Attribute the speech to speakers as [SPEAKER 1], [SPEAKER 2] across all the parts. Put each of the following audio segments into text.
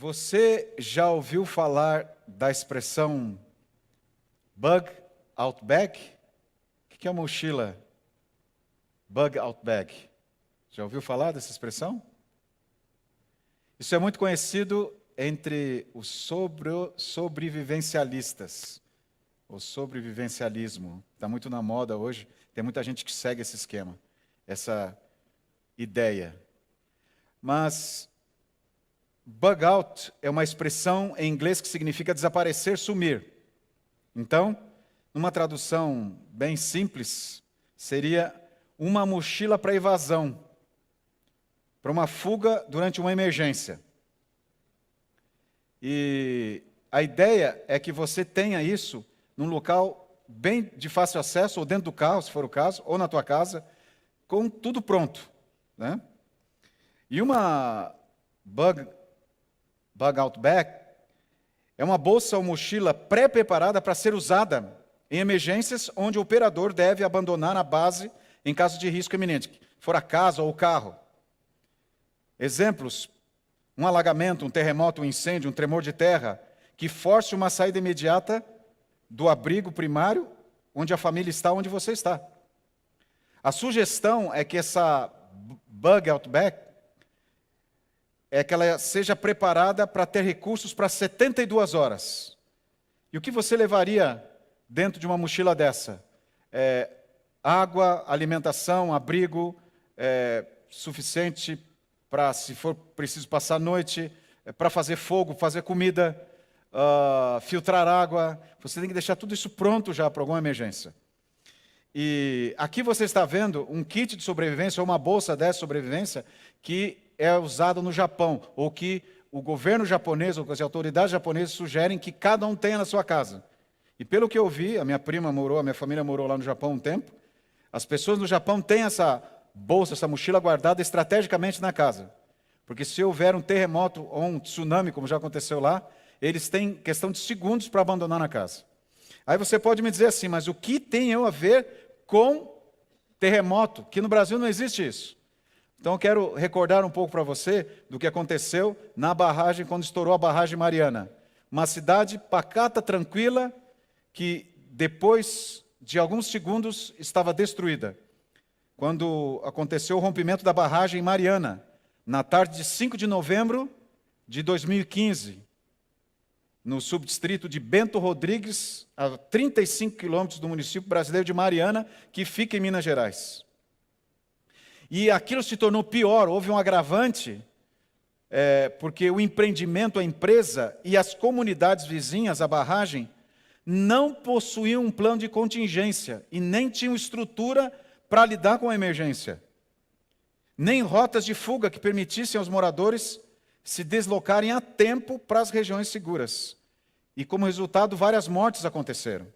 [SPEAKER 1] Você já ouviu falar da expressão bug out bag? O que é uma mochila bug out bag? Já ouviu falar dessa expressão? Isso é muito conhecido entre os sobrevivencialistas. O sobrevivencialismo está muito na moda hoje. Tem muita gente que segue esse esquema, essa ideia. Mas bug out é uma expressão em inglês que significa desaparecer, sumir. Então, numa tradução bem simples, seria uma mochila para evasão, para uma fuga durante uma emergência. E a ideia é que você tenha isso num local bem de fácil acesso, ou dentro do carro, se for o caso, ou na tua casa, com tudo pronto, né? E uma bug out bag é uma bolsa ou mochila pré-preparada para ser usada em emergências onde o operador deve abandonar a base em caso de risco iminente, for a casa ou o carro. Exemplos: um alagamento, um terremoto, um incêndio, um tremor de terra, que force uma saída imediata do abrigo primário, onde a família está, onde você está. A sugestão é que essa bug out bag é que ela seja preparada para ter recursos para 72 horas. E o que você levaria dentro de uma mochila dessa? Água, alimentação, abrigo, suficiente para, se for preciso, passar a noite, para fazer fogo, fazer comida, filtrar água. Você tem que deixar tudo isso pronto já para alguma emergência. E aqui você está vendo um kit de sobrevivência, ou uma bolsa dessa sobrevivência, que é usado no Japão, ou que o governo japonês, ou as autoridades japonesas sugerem que cada um tenha na sua casa. E pelo que eu vi, a minha família morou lá no Japão um tempo, as pessoas no Japão têm essa bolsa, essa mochila guardada estrategicamente na casa. Porque se houver um terremoto ou um tsunami, como já aconteceu lá, eles têm questão de segundos para abandonar na casa. Aí você pode me dizer assim, mas o que tem eu a ver com terremoto? Que no Brasil não existe isso. Então eu quero recordar um pouco para você do que aconteceu na barragem, quando estourou a barragem Mariana. Uma cidade pacata, tranquila, que depois de alguns segundos estava destruída. Quando aconteceu o rompimento da barragem Mariana, na tarde de 5 de novembro de 2015, no subdistrito de Bento Rodrigues, a 35 quilômetros do município brasileiro de Mariana, que fica em Minas Gerais. E aquilo se tornou pior, houve um agravante, porque o empreendimento, a empresa e as comunidades vizinhas à barragem não possuíam um plano de contingência e nem tinham estrutura para lidar com a emergência, nem rotas de fuga que permitissem aos moradores se deslocarem a tempo para as regiões seguras. E como resultado, várias mortes aconteceram.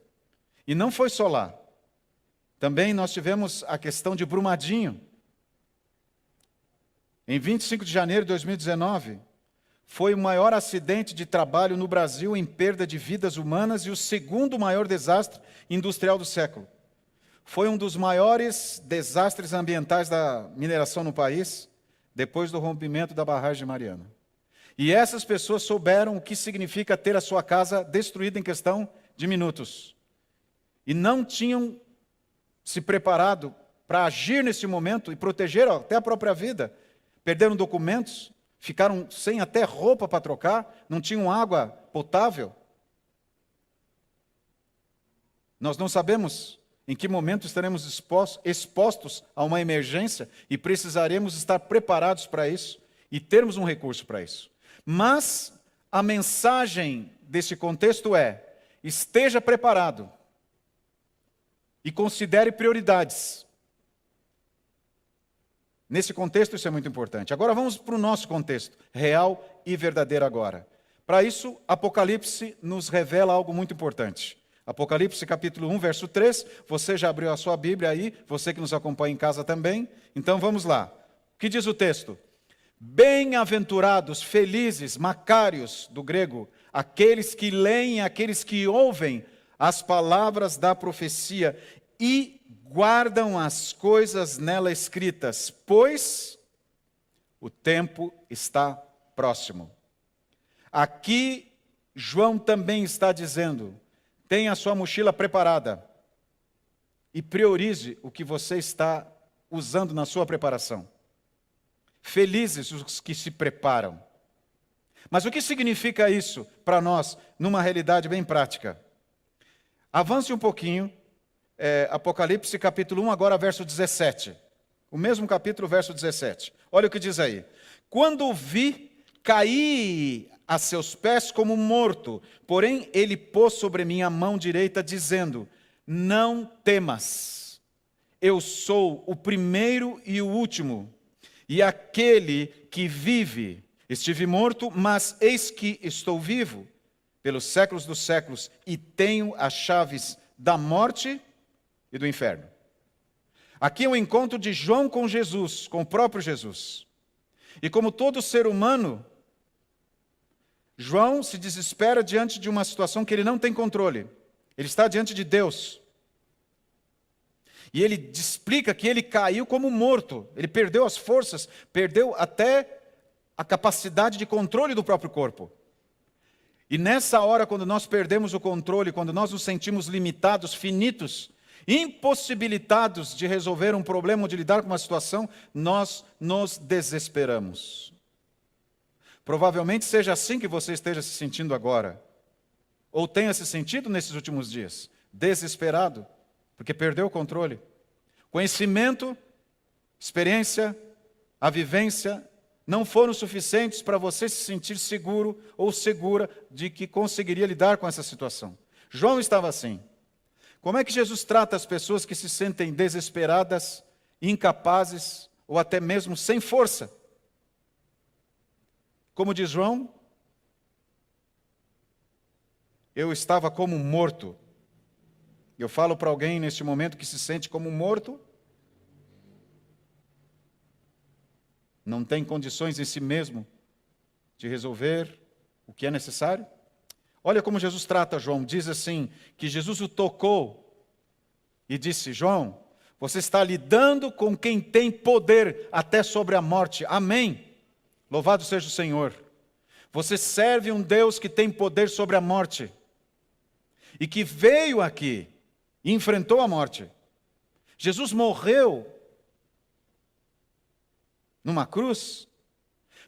[SPEAKER 1] E não foi só lá. Também nós tivemos a questão de Brumadinho. Em 25 de janeiro de 2019, foi o maior acidente de trabalho no Brasil em perda de vidas humanas e o segundo maior desastre industrial do século. Foi um dos maiores desastres ambientais da mineração no país, depois do rompimento da barragem Mariana. E essas pessoas souberam o que significa ter a sua casa destruída em questão de minutos. E não tinham se preparado para agir nesse momento e proteger até a própria vida. Perderam documentos, ficaram sem até roupa para trocar, não tinham água potável. Nós não sabemos em que momento estaremos expostos a uma emergência e precisaremos estar preparados para isso e termos um recurso para isso. Mas a mensagem desse contexto é: esteja preparado e considere prioridades. Nesse contexto isso é muito importante. Agora vamos para o nosso contexto, real e verdadeiro agora. Para isso, Apocalipse nos revela algo muito importante. Apocalipse capítulo 1, verso 3, você já abriu a sua Bíblia aí, você que nos acompanha em casa também. Então vamos lá. O que diz o texto? Bem-aventurados, felizes, macários, do grego, aqueles que leem, aqueles que ouvem as palavras da profecia e guardam as coisas nela escritas, pois o tempo está próximo. Aqui, João também está dizendo: tenha a sua mochila preparada e priorize o que você está usando na sua preparação. Felizes os que se preparam. Mas o que significa isso para nós, numa realidade bem prática? Avance um pouquinho, Apocalipse capítulo 1, agora verso 17. O mesmo capítulo, verso 17. Olha o que diz aí. Quando o vi, caí a seus pés como morto, porém ele pôs sobre mim a mão direita, dizendo: não temas, eu sou o primeiro e o último, e aquele que vive. Estive morto, mas eis que estou vivo pelos séculos dos séculos, e tenho as chaves da morte e do inferno. Aqui é o encontro de João com Jesus, com o próprio Jesus. E como todo ser humano, João se desespera diante de uma situação que ele não tem controle. Ele está diante de Deus. E ele explica que ele caiu como morto. Ele perdeu as forças, perdeu até a capacidade de controle do próprio corpo. E nessa hora, quando nós perdemos o controle, quando nós nos sentimos limitados, finitos, impossibilitados de resolver um problema ou de lidar com uma situação, nós nos desesperamos. Provavelmente seja assim que você esteja se sentindo agora, ou tenha se sentido nesses últimos dias, desesperado, porque perdeu o controle. Conhecimento, experiência, a vivência não foram suficientes para você se sentir seguro ou segura de que conseguiria lidar com essa situação. João estava assim. Como é que Jesus trata as pessoas que se sentem desesperadas, incapazes ou até mesmo sem força? Como diz João, eu estava como morto. Eu falo para alguém neste momento que se sente como morto, não tem condições em si mesmo de resolver o que é necessário. Olha como Jesus trata João. Diz assim, que Jesus o tocou e disse: João, você está lidando com quem tem poder até sobre a morte. Amém. Louvado seja o Senhor. Você serve um Deus que tem poder sobre a morte e que veio aqui e enfrentou a morte. Jesus morreu numa cruz,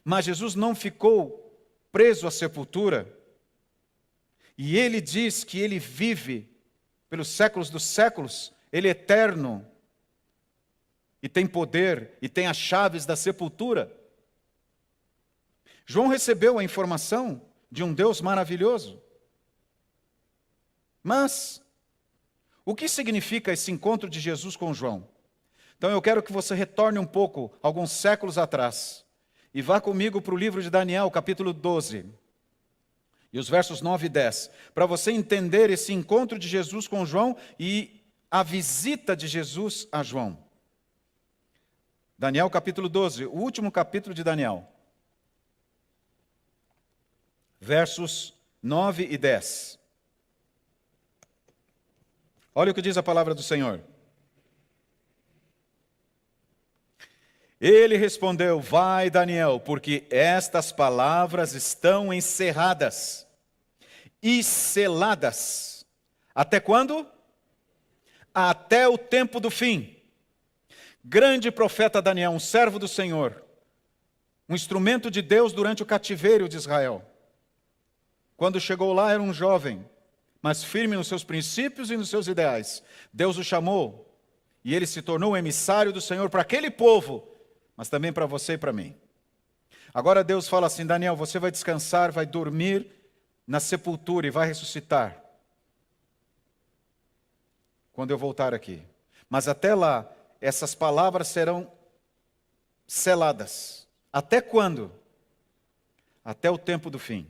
[SPEAKER 1] mas Jesus não ficou preso à sepultura. E ele diz que ele vive pelos séculos dos séculos, ele é eterno, e tem poder, e tem as chaves da sepultura. João recebeu a informação de um Deus maravilhoso. Mas, o que significa esse encontro de Jesus com João? Então eu quero que você retorne um pouco, alguns séculos atrás, e vá comigo para o livro de Daniel, capítulo 12, e os versos 9 e 10, para você entender esse encontro de Jesus com João e a visita de Jesus a João. Daniel, capítulo 12, o último capítulo de Daniel, versos 9 e 10. Olha o que diz a palavra do Senhor. Ele respondeu: vai, Daniel, porque estas palavras estão encerradas e seladas. Até quando? Até o tempo do fim. Grande profeta Daniel, um servo do Senhor, um instrumento de Deus durante o cativeiro de Israel. Quando chegou lá era um jovem, mas firme nos seus princípios e nos seus ideais. Deus o chamou e ele se tornou o emissário do Senhor para aquele povo, mas também para você e para mim. Agora Deus fala assim: Daniel, você vai descansar, vai dormir na sepultura e vai ressuscitar quando eu voltar aqui. Mas até lá, essas palavras serão seladas. Até quando? Até o tempo do fim.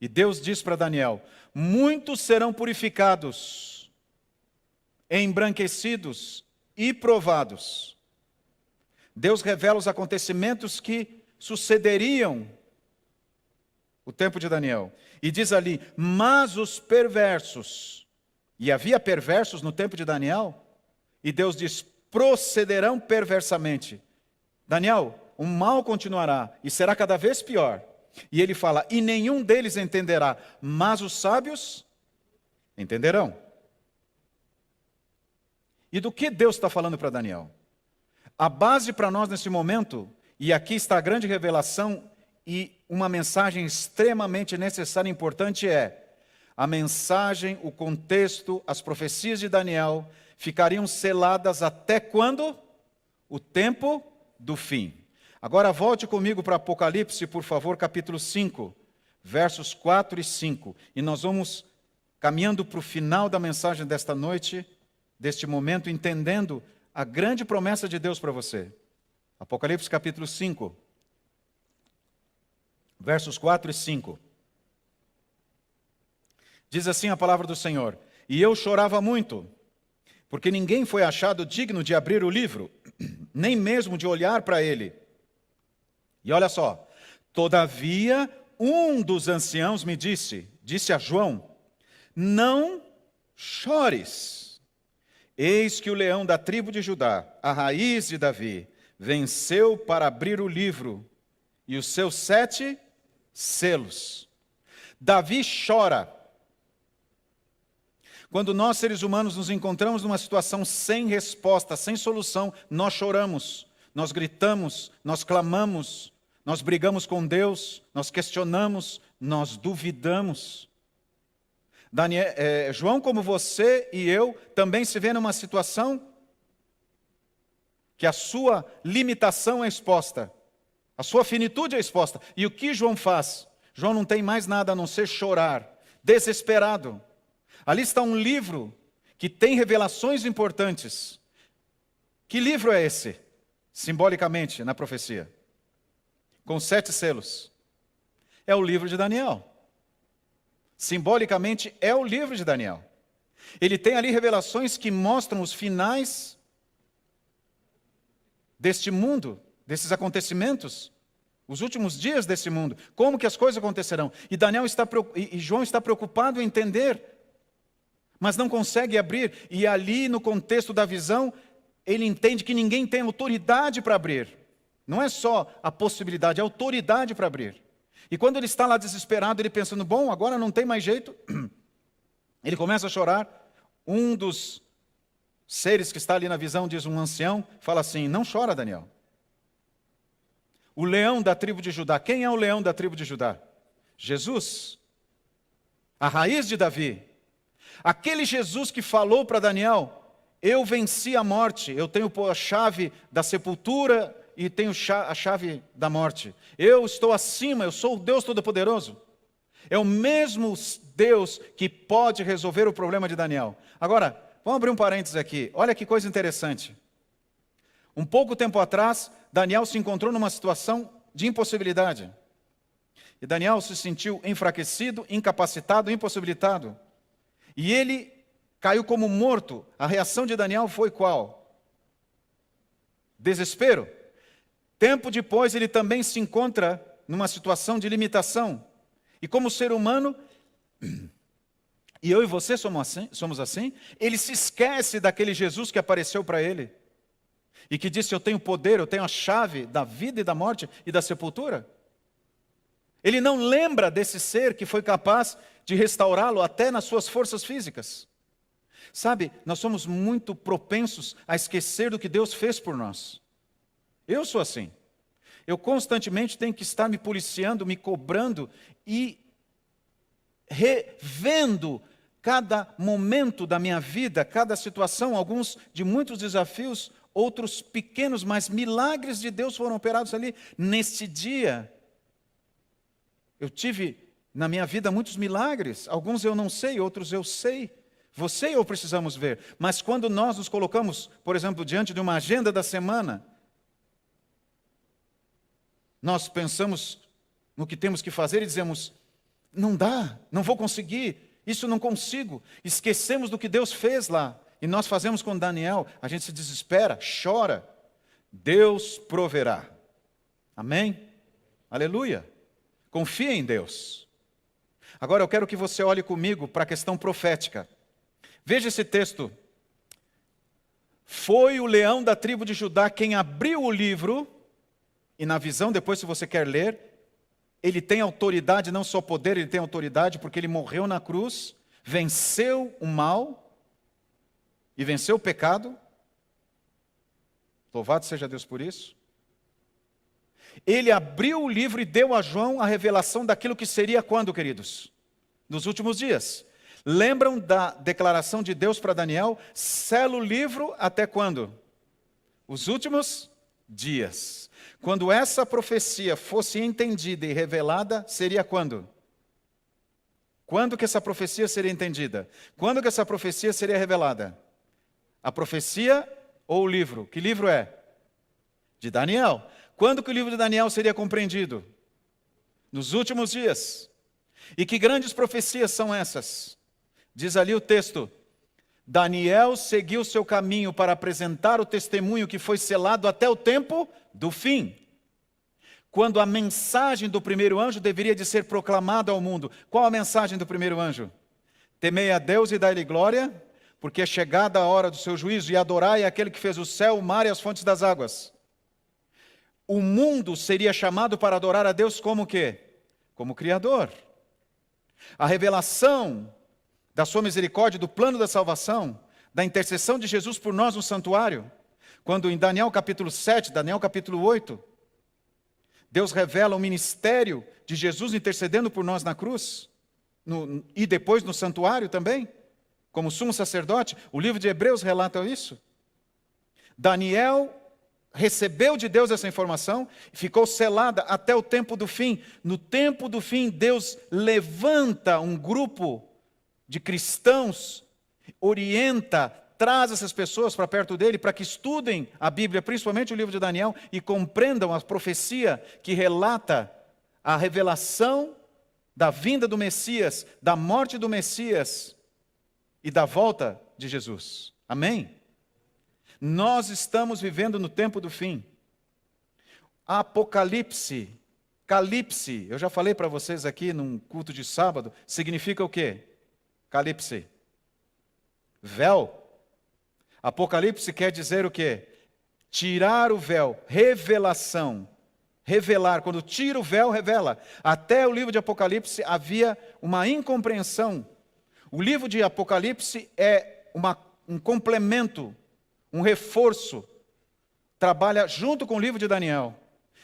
[SPEAKER 1] E Deus diz para Daniel: muitos serão purificados, embranquecidos e provados. Deus revela os acontecimentos que sucederiam o tempo de Daniel. E diz ali: mas os perversos, e havia perversos no tempo de Daniel, e Deus diz: procederão perversamente. Daniel, o mal continuará e será cada vez pior. E ele fala, e nenhum deles entenderá, mas os sábios entenderão. E do que Deus está falando para Daniel? A base para nós nesse momento, e aqui está a grande revelação e uma mensagem extremamente necessária e importante a mensagem, o contexto, as profecias de Daniel ficariam seladas até quando? O tempo do fim. Agora volte comigo para Apocalipse, por favor, capítulo 5, versos 4 e 5. E nós vamos caminhando para o final da mensagem desta noite, deste momento, entendendo a grande promessa de Deus para você. Apocalipse capítulo 5, versos 4 e 5. Diz assim a palavra do Senhor: E eu chorava muito, porque ninguém foi achado digno de abrir o livro, nem mesmo de olhar para ele. E olha só, todavia um dos anciãos me disse a João, não chores. Eis que o leão da tribo de Judá, a raiz de Davi, venceu para abrir o livro e os seus 7 selos. Davi chora. Quando nós, seres humanos, nos encontramos numa situação sem resposta, sem solução, nós choramos, nós gritamos, nós clamamos, nós brigamos com Deus, nós questionamos, nós duvidamos. João, como você e eu, também se vê numa situação que a sua limitação é exposta, a sua finitude é exposta. E o que João faz? João não tem mais nada a não ser chorar, desesperado. Ali está um livro que tem revelações importantes. Que livro é esse? Simbolicamente, na profecia. Com 7 selos. É o livro de Daniel. Simbolicamente, é o livro de Daniel. Ele tem ali revelações que mostram os finais deste mundo, desses acontecimentos, os últimos dias desse mundo, como que as coisas acontecerão. E João está preocupado em entender, mas não consegue abrir. E ali, no contexto da visão, ele entende que ninguém tem autoridade para abrir. Não é só a possibilidade, é a autoridade para abrir. E quando ele está lá desesperado, ele pensando, bom, agora não tem mais jeito, ele começa a chorar. Um dos seres que está ali na visão, diz um ancião, fala assim, não chora, Daniel. O leão da tribo de Judá, quem é o leão da tribo de Judá? Jesus, a raiz de Davi. Aquele Jesus que falou para Daniel, eu venci a morte, eu tenho a chave da sepultura e tenho a chave da morte. Eu estou acima, eu sou o Deus Todo-Poderoso. É o mesmo Deus que pode resolver o problema de Daniel. Agora, vamos abrir um parênteses aqui. Olha que coisa interessante. Um pouco tempo atrás, Daniel se encontrou numa situação de impossibilidade. E Daniel se sentiu enfraquecido, incapacitado, impossibilitado. E ele caiu como morto. A reação de Daniel foi qual? Desespero. Tempo depois, ele também se encontra numa situação de limitação. E como ser humano, e eu e você somos assim, ele se esquece daquele Jesus que apareceu para ele. E que disse, eu tenho poder, eu tenho a chave da vida e da morte e da sepultura. Ele não lembra desse ser que foi capaz de restaurá-lo até nas suas forças físicas. Sabe, nós somos muito propensos a esquecer do que Deus fez por nós. Eu sou assim. Eu constantemente tenho que estar me policiando, me cobrando e revendo cada momento da minha vida, cada situação, alguns de muitos desafios, outros pequenos, mas milagres de Deus foram operados ali. Nesse dia, eu tive na minha vida muitos milagres, alguns eu não sei, outros eu sei. Você e eu precisamos ver, mas quando nós nos colocamos, por exemplo, diante de uma agenda da semana, nós pensamos no que temos que fazer e dizemos, não dá, não vou conseguir, isso não consigo. Esquecemos do que Deus fez lá. E nós fazemos com Daniel, a gente se desespera, chora. Deus proverá. Amém? Aleluia. Confia em Deus. Agora eu quero que você olhe comigo para a questão profética. Veja esse texto. Foi o leão da tribo de Judá quem abriu o livro, e na visão, depois se você quer ler, ele tem autoridade, não só poder, ele tem autoridade porque ele morreu na cruz, venceu o mal e venceu o pecado. Louvado seja Deus por isso. Ele abriu o livro e deu a João a revelação daquilo que seria quando, queridos? Nos últimos dias. Lembram da declaração de Deus para Daniel? Sela o livro até quando? Os últimos dias. Quando essa profecia fosse entendida e revelada, seria quando? Quando que essa profecia seria entendida? Quando que essa profecia seria revelada? A profecia ou o livro? Que livro é? De Daniel. Quando que o livro de Daniel seria compreendido? Nos últimos dias. E que grandes profecias são essas? Diz ali o texto: Daniel seguiu seu caminho para apresentar o testemunho que foi selado até o tempo do fim. Quando a mensagem do primeiro anjo deveria de ser proclamada ao mundo. Qual a mensagem do primeiro anjo? Temei a Deus e dai-lhe glória, porque é chegada a hora do seu juízo, e adorai aquele que fez o céu, o mar e as fontes das águas. O mundo seria chamado para adorar a Deus como o quê? Como Criador. A revelação da sua misericórdia, do plano da salvação, da intercessão de Jesus por nós no santuário, quando em Daniel capítulo 7, Daniel capítulo 8, Deus revela o ministério de Jesus intercedendo por nós na cruz, e depois no santuário também, como sumo sacerdote. O livro de Hebreus relata isso. Daniel recebeu de Deus essa informação e ficou selada até o tempo do fim. No tempo do fim, Deus levanta um grupo de cristãos, orienta, traz essas pessoas para perto dele para que estudem a Bíblia, principalmente o livro de Daniel, e compreendam a profecia que relata a revelação da vinda do Messias, da morte do Messias e da volta de Jesus. Amém? Nós estamos vivendo no tempo do fim. Apocalipse, calipse, eu já falei para vocês aqui num culto de sábado, significa o quê? Calipse. Véu. Apocalipse quer dizer o quê? Tirar o véu, revelação. Revelar, quando tira o véu, revela. Até o livro de Apocalipse havia uma incompreensão. O livro de Apocalipse é um complemento, um reforço. Trabalha junto com o livro de Daniel.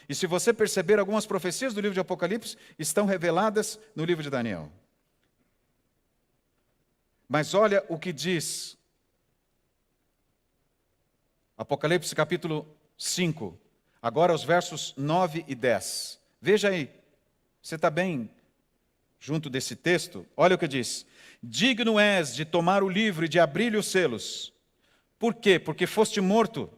[SPEAKER 1] E se você perceber, algumas profecias do livro de Apocalipse estão reveladas no livro de Daniel. Mas olha o que diz Apocalipse capítulo 5, agora os versos 9 e 10. Veja aí, você está bem junto desse texto? Olha o que diz: digno és de tomar o livro e de abrir-lhe os selos. Por quê? Porque foste morto,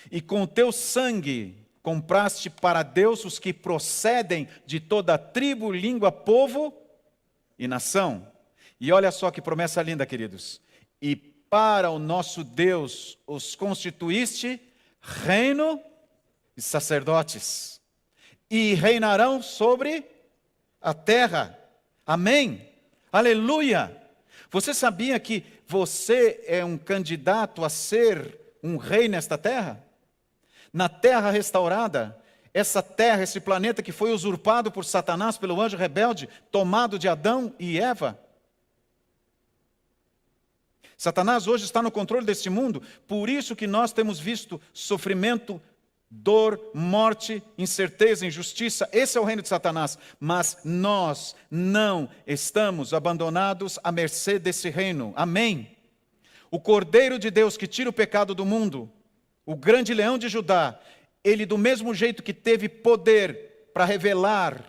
[SPEAKER 1] e com o teu sangue compraste para Deus os que procedem de toda tribo, língua, povo e nação. E olha só que promessa linda, queridos. E para o nosso Deus os constituíste reino e sacerdotes, e reinarão sobre a terra. Amém? Aleluia! Você sabia que você é um candidato a ser um rei nesta terra? Na terra restaurada, essa terra, esse planeta que foi usurpado por Satanás, pelo anjo rebelde, tomado de Adão e Eva. Satanás hoje está no controle deste mundo, por isso que nós temos visto sofrimento, dor, morte, incerteza, injustiça. Esse é o reino de Satanás, mas nós não estamos abandonados à mercê desse reino. Amém? O Cordeiro de Deus que tira o pecado do mundo, o grande leão de Judá, ele do mesmo jeito que teve poder para revelar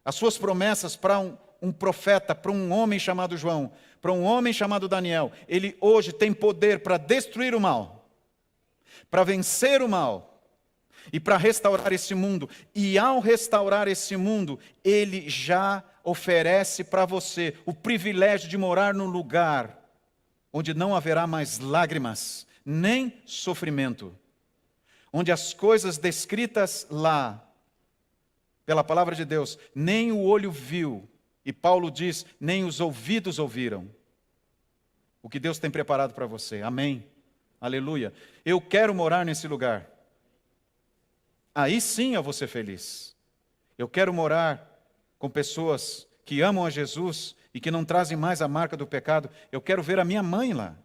[SPEAKER 1] as suas promessas para um profeta, para um homem chamado João, para um homem chamado Daniel, ele hoje tem poder para destruir o mal, para vencer o mal e para restaurar esse mundo. E ao restaurar esse mundo, ele já oferece para você o privilégio de morar num lugar onde não haverá mais lágrimas, nem sofrimento, onde as coisas descritas lá pela palavra de Deus, nem o olho viu, e Paulo diz, nem os ouvidos ouviram o que Deus tem preparado para você. Amém? Aleluia. Eu quero morar nesse lugar. Aí sim eu vou ser feliz. Eu quero morar com pessoas que amam a Jesus e que não trazem mais a marca do pecado. Eu quero ver a minha mãe lá,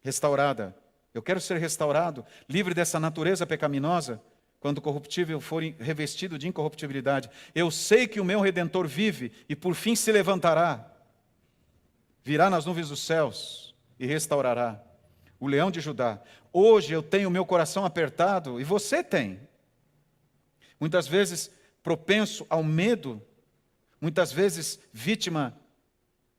[SPEAKER 1] restaurada. Eu quero ser restaurado, livre dessa natureza pecaminosa, quando o corruptível for revestido de incorruptibilidade. Eu sei que o meu Redentor vive e por fim se levantará, virá nas nuvens dos céus e restaurará. O leão de Judá. Hoje eu tenho o meu coração apertado e você tem. Muitas vezes propenso ao medo, muitas vezes vítima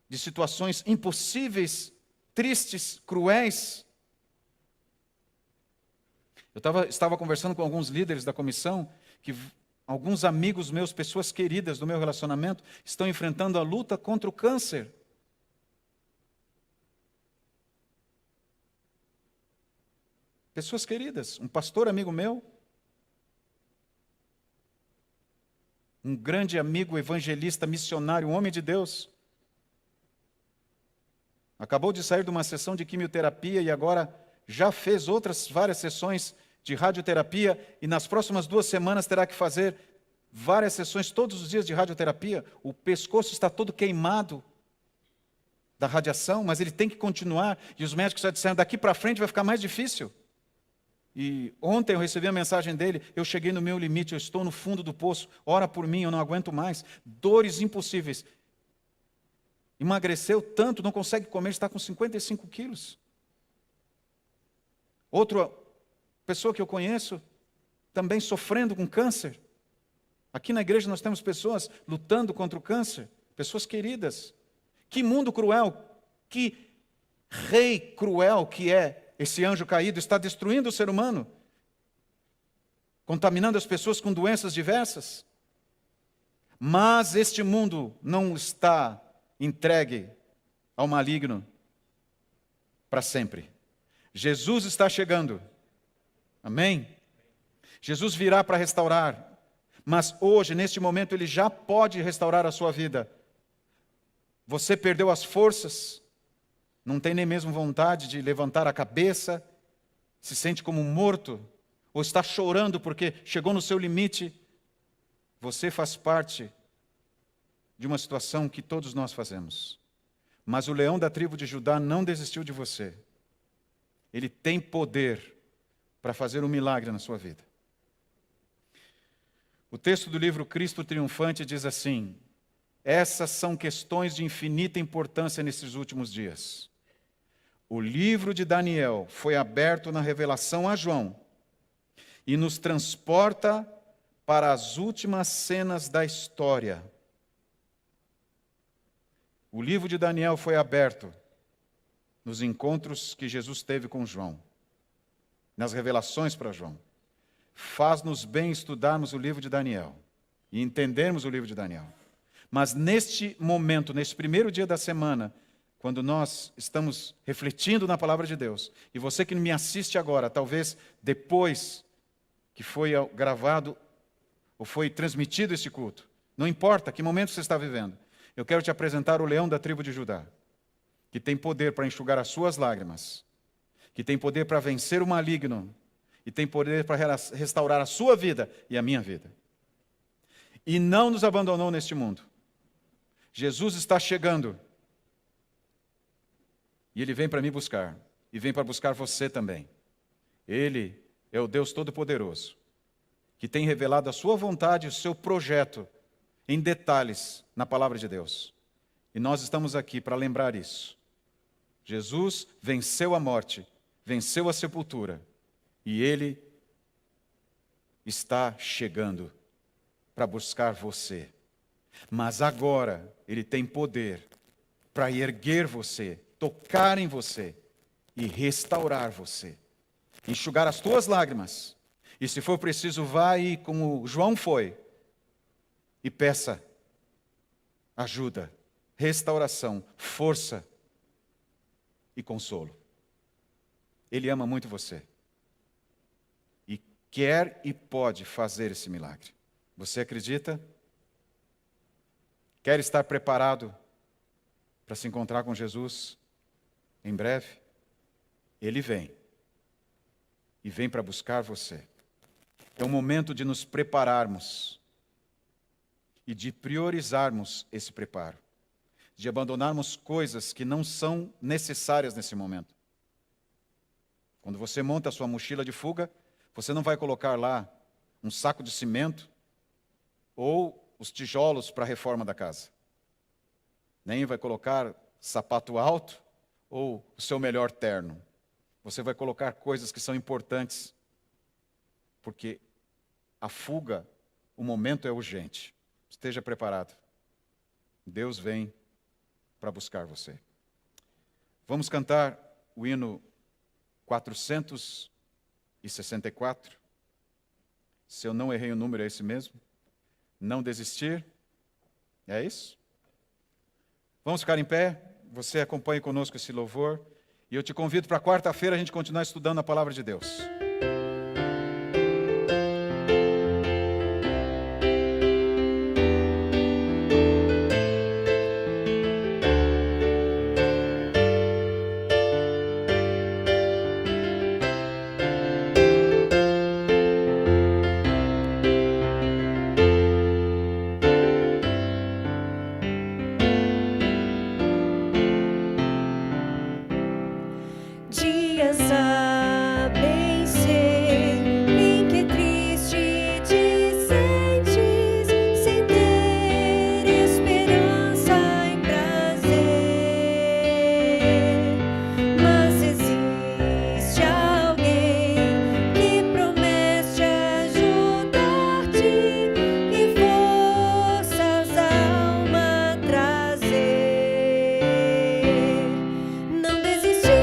[SPEAKER 1] de situações impossíveis, tristes, cruéis. Eu estava conversando com alguns líderes da comissão, que alguns amigos meus, pessoas queridas do meu relacionamento, estão enfrentando a luta contra o câncer. Pessoas queridas, um pastor amigo meu, um grande amigo evangelista, missionário, um homem de Deus, acabou de sair de uma sessão de quimioterapia e agora já fez outras várias sessões de radioterapia e nas próximas 2 semanas terá que fazer várias sessões todos os dias de radioterapia. O pescoço está todo queimado da radiação, mas ele tem que continuar e os médicos já disseram, daqui para frente vai ficar mais difícil. E ontem eu recebi a mensagem dele, eu cheguei no meu limite, eu estou no fundo do poço, ora por mim, eu não aguento mais. Dores impossíveis. Emagreceu tanto, não consegue comer, está com 55 quilos. Outra pessoa que eu conheço, também sofrendo com câncer. Aqui na igreja nós temos pessoas lutando contra o câncer, pessoas queridas. Que mundo cruel, que rei cruel que é esse anjo caído, está destruindo o ser humano, contaminando as pessoas com doenças diversas. Mas este mundo não está entregue ao maligno para sempre. Jesus está chegando. Amém? Jesus virá para restaurar. Mas hoje, neste momento, Ele já pode restaurar a sua vida. Você perdeu as forças, não tem nem mesmo vontade de levantar a cabeça, se sente como morto, ou está chorando porque chegou no seu limite. Você faz parte de uma situação que todos nós fazemos. Mas o leão da tribo de Judá não desistiu de você. Ele tem poder para fazer um milagre na sua vida. O texto do livro Cristo Triunfante diz assim: essas são questões de infinita importância nesses últimos dias. O livro de Daniel foi aberto na revelação a João e nos transporta para as últimas cenas da história. O livro de Daniel foi aberto nos encontros que Jesus teve com João, nas revelações para João. Faz-nos bem estudarmos o livro de Daniel e entendermos o livro de Daniel. Mas neste momento, neste primeiro dia da semana, quando nós estamos refletindo na palavra de Deus, e você que me assiste agora, talvez depois que foi gravado ou foi transmitido este culto, não importa que momento você está vivendo, eu quero te apresentar o leão da tribo de Judá, que tem poder para enxugar as suas lágrimas, que tem poder para vencer o maligno, e tem poder para restaurar a sua vida e a minha vida. E não nos abandonou neste mundo. Jesus está chegando. E Ele vem para me buscar. E vem para buscar você também. Ele é o Deus Todo-Poderoso, que tem revelado a sua vontade e o seu projeto em detalhes na palavra de Deus. E nós estamos aqui para lembrar isso. Jesus venceu a morte, venceu a sepultura. E Ele está chegando para buscar você. Mas agora Ele tem poder para erguer você, tocar em você e restaurar você. Enxugar as tuas lágrimas. E se for preciso, vá aí como João foi e peça ajuda, restauração, força e consolo. Ele ama muito você. E quer e pode fazer esse milagre. Você acredita? Quer estar preparado para se encontrar com Jesus em breve? Ele vem. E vem para buscar você. É o momento de nos prepararmos e de priorizarmos esse preparo, de abandonarmos coisas que não são necessárias nesse momento. Quando você monta a sua mochila de fuga, você não vai colocar lá um saco de cimento ou os tijolos para a reforma da casa. Nem vai colocar sapato alto ou o seu melhor terno. Você vai colocar coisas que são importantes, porque a fuga, o momento é urgente. Esteja preparado. Deus vem para buscar você. Vamos cantar o hino 464. Se eu não errei o número, é esse mesmo. Não desistir. É isso? Vamos ficar em pé. Você acompanhe conosco esse louvor. E eu te convido para quarta-feira a gente continuar estudando a palavra de Deus.
[SPEAKER 2] Dias a bem ser, em que triste te sentes, sem ter esperança e prazer. Mas existe alguém que promete ajudar-te e forças a alma trazer. Não desistir.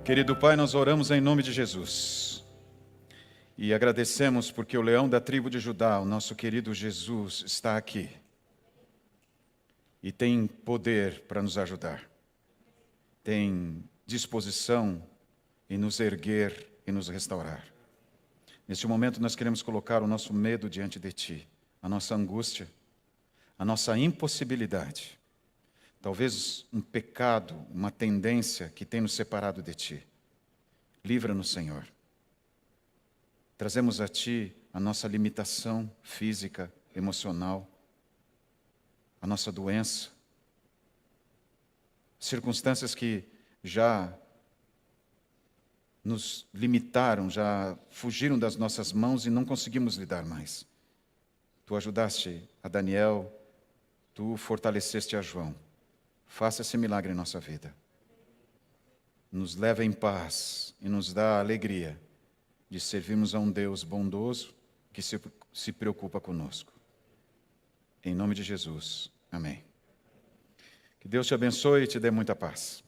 [SPEAKER 1] Querido Pai, nós oramos em nome de Jesus e agradecemos porque o leão da tribo de Judá, o nosso querido Jesus, está aqui e tem poder para nos ajudar, tem disposição em nos erguer e nos restaurar. Neste momento nós queremos colocar o nosso medo diante de Ti, a nossa angústia, a nossa impossibilidade. Talvez um pecado, uma tendência que tem nos separado de Ti. Livra-nos, Senhor. Trazemos a Ti a nossa limitação física, emocional, a nossa doença, circunstâncias que já nos limitaram, já fugiram das nossas mãos e não conseguimos lidar mais. Tu ajudaste a Daniel, Tu fortaleceste a João. Faça esse milagre em nossa vida. Nos leva em paz e nos dá a alegria de servirmos a um Deus bondoso que se preocupa conosco. Em nome de Jesus. Amém. Que Deus te abençoe e te dê muita paz.